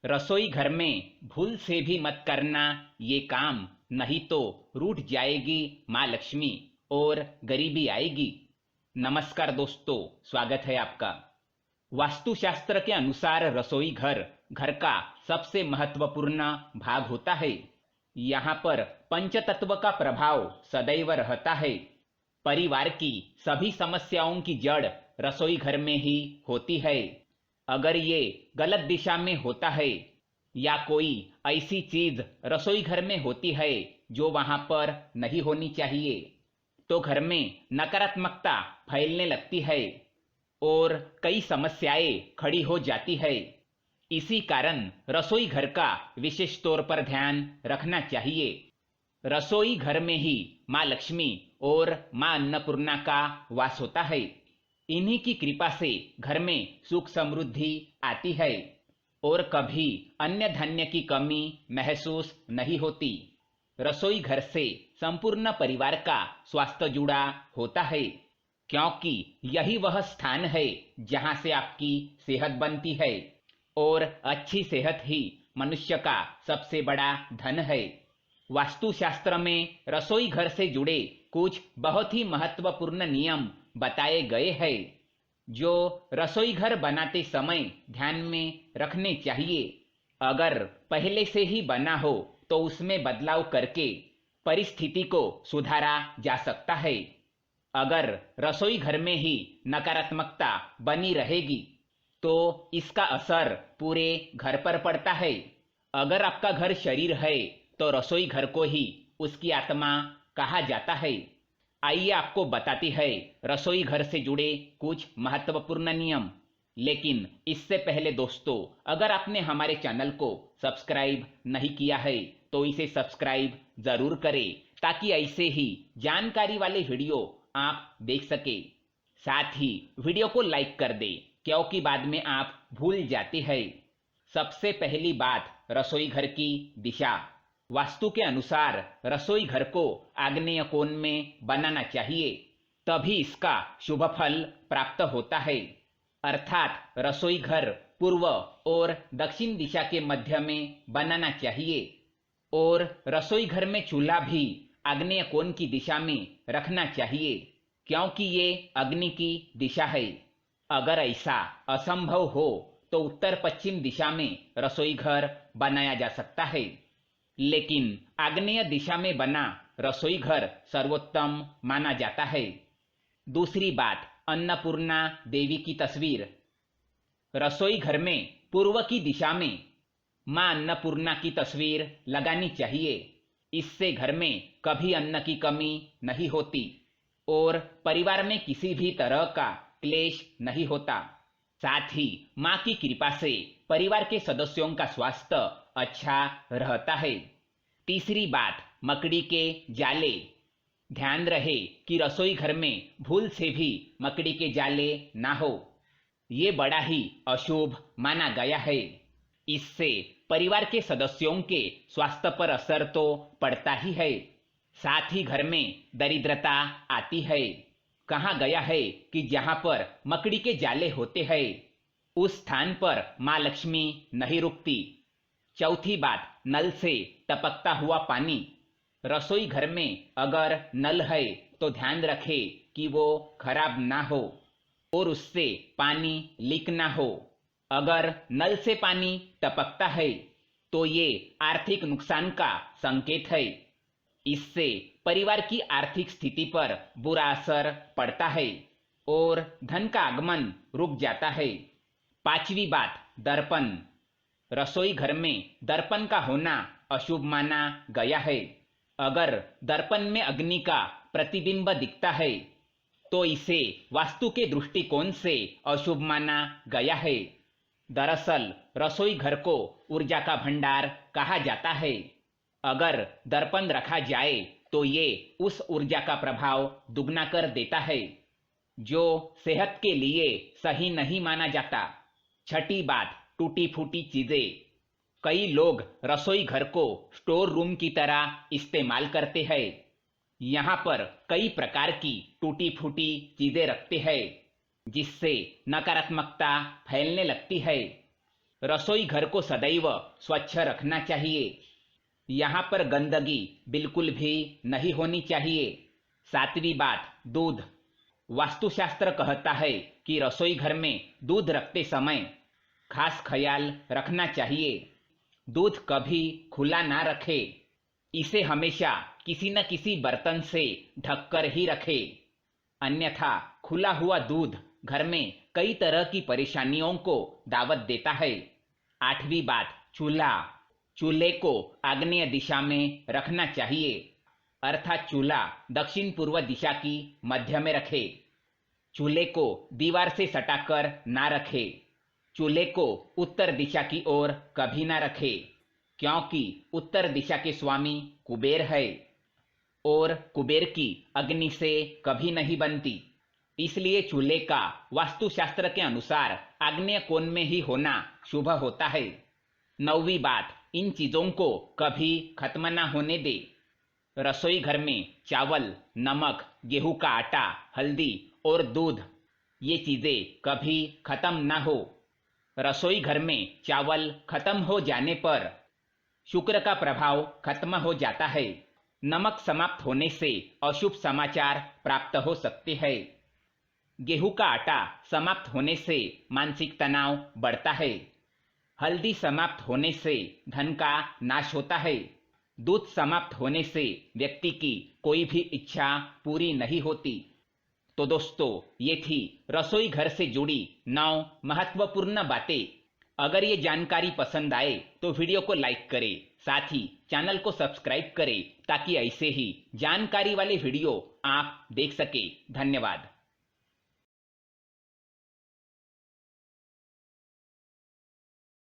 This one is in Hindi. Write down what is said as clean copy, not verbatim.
रसोई घर में भूल से भी मत करना ये काम, नहीं तो रूठ जाएगी माँ लक्ष्मी और गरीबी आएगी। नमस्कार दोस्तों, स्वागत है आपका। वास्तुशास्त्र के अनुसार रसोई घर घर का सबसे महत्वपूर्ण भाग होता है। यहाँ पर पंचतत्व का प्रभाव सदैव रहता है। परिवार की सभी समस्याओं की जड़ रसोई घर में ही होती है। अगर ये गलत दिशा में होता है या कोई ऐसी चीज रसोई घर में होती है जो वहां पर नहीं होनी चाहिए, तो घर में नकारात्मकता फैलने लगती है और कई समस्याएं खड़ी हो जाती है। इसी कारण रसोई घर का विशेष तौर पर ध्यान रखना चाहिए। रसोई घर में ही माँ लक्ष्मी और माँ अन्नपूर्णा का वास होता है। इन्हीं की कृपा से घर में सुख समृद्धि आती है और कभी अन्य धन्य की कमी महसूस नहीं होती। रसोई घर से संपूर्ण परिवार का स्वास्थ्य जुड़ा होता है, क्योंकि यही वह स्थान है जहां से आपकी सेहत बनती है और अच्छी सेहत ही मनुष्य का सबसे बड़ा धन है। वास्तुशास्त्र में रसोई घर से जुड़े कुछ बहुत ही महत्वपूर्ण नियम बताए गए हैं जो रसोई घर बनाते समय ध्यान में रखने चाहिए। अगर पहले से ही बना हो तो उसमें बदलाव करके परिस्थिति को सुधारा जा सकता है। अगर रसोई घर में ही नकारात्मकता बनी रहेगी तो इसका असर पूरे घर पर पड़ता है। अगर आपका घर शरीर है तो रसोई घर को ही उसकी आत्मा कहा जाता है। आइए आपको बताती है रसोई घर से जुड़े कुछ महत्वपूर्ण नियम। लेकिन इससे पहले दोस्तों, अगर आपने हमारे चैनल को सब्सक्राइब नहीं किया है तो इसे सब्सक्राइब जरूर करें, ताकि ऐसे ही जानकारी वाले वीडियो आप देख सके। साथ ही वीडियो को लाइक कर दे, क्योंकि बाद में आप भूल जाते हैं। सबसे पहली बात, रसोई घर की दिशा। वास्तु के अनुसार रसोई घर को आग्नेय कोण में बनाना चाहिए, तभी इसका शुभ फल प्राप्त होता है। अर्थात रसोई घर पूर्व और दक्षिण दिशा के मध्य में बनाना चाहिए और रसोई घर में चूल्हा भी आग्नेय कोण की दिशा में रखना चाहिए, क्योंकि ये अग्नि की दिशा है। अगर ऐसा असंभव हो तो उत्तर पश्चिम दिशा में रसोई घर बनाया जा सकता है, लेकिन आग्नेय दिशा में बना रसोई घर सर्वोत्तम माना जाता है। दूसरी बात, अन्नपूर्णा देवी की तस्वीर। रसोई घर में पूर्व की दिशा में मां अन्नपूर्णा की तस्वीर लगानी चाहिए। इससे घर में कभी अन्न की कमी नहीं होती और परिवार में किसी भी तरह का क्लेश नहीं होता। साथ ही मां की कृपा से परिवार के सदस्यों का स्वास्थ्य अच्छा रहता है। तीसरी बात, मकड़ी के जाले। ध्यान रहे कि रसोई घर में भूल से भी मकड़ी के जाले ना हो। ये बड़ा ही अशुभ माना गया है। इससे परिवार के सदस्यों के स्वास्थ्य पर असर तो पड़ता ही है, साथ ही घर में दरिद्रता आती है। कहा गया है कि जहां पर मकड़ी के जाले होते हैं उस स्थान पर माँ लक्ष्मी नहीं रुकती। चौथी बात, नल से टपकता हुआ पानी। रसोई घर में अगर नल है तो ध्यान रखें कि वो खराब ना हो और उससे पानी लीक ना हो। अगर नल से पानी टपकता है तो ये आर्थिक नुकसान का संकेत है। इससे परिवार की आर्थिक स्थिति पर बुरा असर पड़ता है और धन का आगमन रुक जाता है। पांचवी बात, दर्पण। रसोई घर में दर्पण का होना अशुभ माना गया है। अगर दर्पण में अग्नि का प्रतिबिंब दिखता है तो इसे वास्तु के दृष्टिकोण से अशुभ माना गया है। दरअसल रसोई घर को ऊर्जा का भंडार कहा जाता है। अगर दर्पण रखा जाए तो ये उस ऊर्जा का प्रभाव दुगना कर देता है, जो सेहत के लिए सही नहीं माना जाता। छठी बात, टूटी फूटी चीजें। कई लोग रसोई घर को स्टोर रूम की तरह इस्तेमाल करते हैं। यहाँ पर कई प्रकार की टूटी फूटी चीजें रखते हैं, जिससे नकारात्मकता फैलने लगती है। रसोई घर को सदैव स्वच्छ रखना चाहिए। यहाँ पर गंदगी बिल्कुल भी नहीं होनी चाहिए। 7वीं बात, दूध। वास्तुशास्त्र कहता है कि रसोई घर में दूध रखते समय खास ख्याल रखना चाहिए। दूध कभी खुला ना रखे, इसे हमेशा किसी न किसी बर्तन से ढककर ही रखे, अन्यथा खुला हुआ दूध घर में कई तरह की परेशानियों को दावत देता है। 8वीं बात, चूल्हा। चूल्हे को आग्नेय दिशा में रखना चाहिए, अर्थात चूल्हा दक्षिण पूर्व दिशा की मध्य में रखे। चूल्हे को दीवार से सटाकर ना रखे। चूल्हे को उत्तर दिशा की ओर कभी ना रखे, क्योंकि उत्तर दिशा के स्वामी कुबेर है और कुबेर की अग्नि से कभी नहीं बनती। इसलिए चूल्हे का वास्तुशास्त्र के अनुसार आग्नेय कोण में ही होना शुभ होता है। 9वीं बात, इन चीजों को कभी खत्म ना होने दे। रसोई घर में चावल, नमक, गेहूं का आटा, हल्दी और दूध, ये चीजें कभी खत्म ना हो। रसोई घर में चावल खत्म हो जाने पर शुक्र का प्रभाव खत्म हो जाता है। नमक समाप्त होने से अशुभ समाचार प्राप्त हो सकते हैं। गेहूं का आटा समाप्त होने से मानसिक तनाव बढ़ता है। हल्दी समाप्त होने से धन का नाश होता है। दूध समाप्त होने से व्यक्ति की कोई भी इच्छा पूरी नहीं होती। तो दोस्तों, ये थी रसोई घर से जुड़ी 9 महत्वपूर्ण बातें। अगर ये जानकारी पसंद आए तो वीडियो को लाइक करें, साथ ही चैनल को सब्सक्राइब करें ताकि ऐसे ही जानकारी वाले वीडियो आप देख सके। धन्यवाद।